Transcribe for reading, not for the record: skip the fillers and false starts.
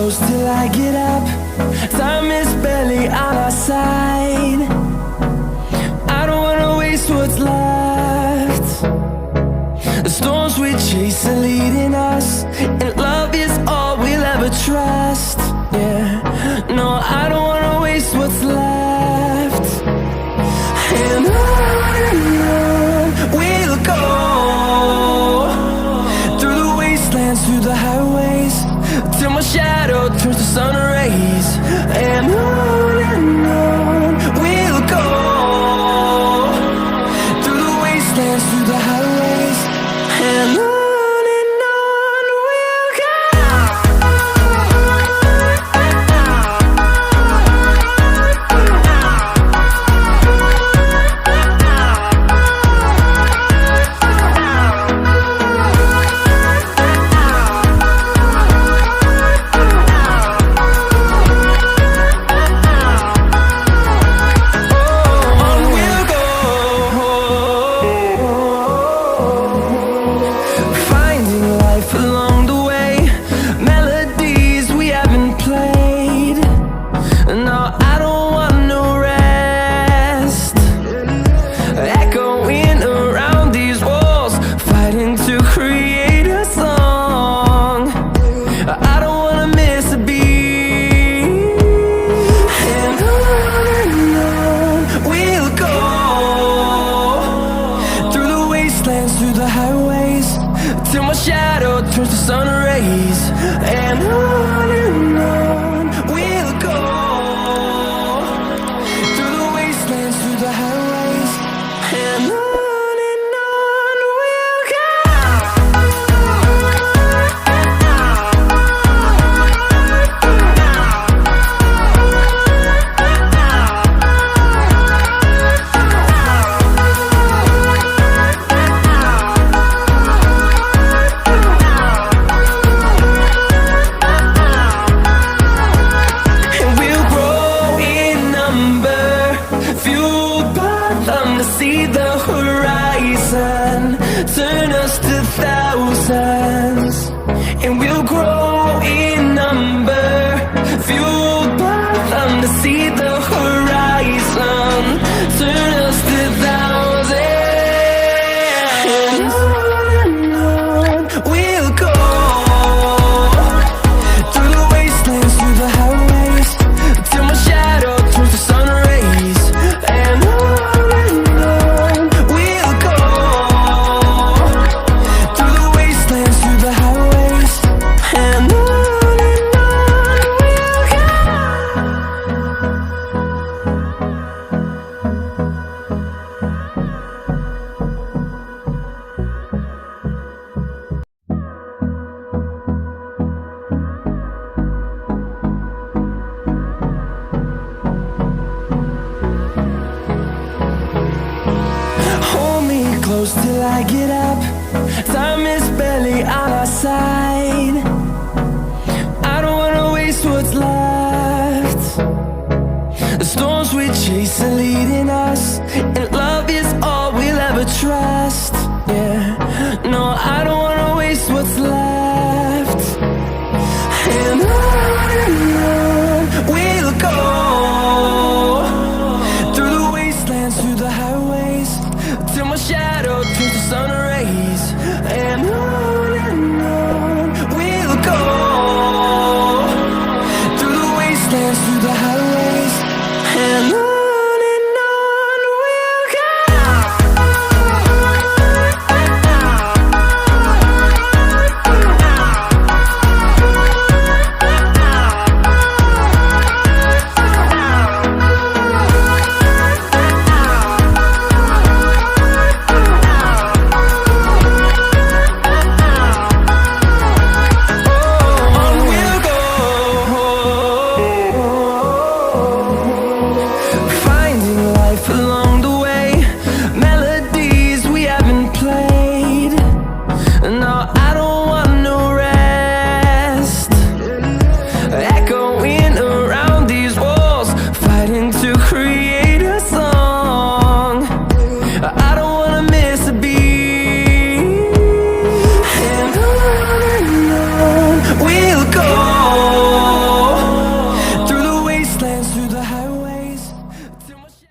close till I get up. Time is barely on our side. I don't wanna waste what's left. The storms we chase are leading us, and love is all we'll ever trust. Yeah, no, I don't wanna waste what's left. And on we'll go, through the wastelands, through the highways, till my shadow turns to sun rays. And on we'll go, through the wastelands, through the highways, and on. Through the highways, till my shadow turns to sun rays. And on we'll go, through the wastelands, through the highways, and on we'll go. See the horizon turn us to thousands, and we'll grow in number, fueled by them. To see the horizon turn us to thousands, and on we'll go, through the wastelands, through the highways, till my shadow turns to sun rays. And close till I get up. Time is barely on our side. I don't wanna waste what's left. The storms we chase are leading us, and love is all we'll ever trust. Yeah, no, I don't wanna waste what's left. And on we'll go, through the wastelands, through the highways, till my shadow turns to sun rays. And on we'll go, through the wastelands, through the highways, and on.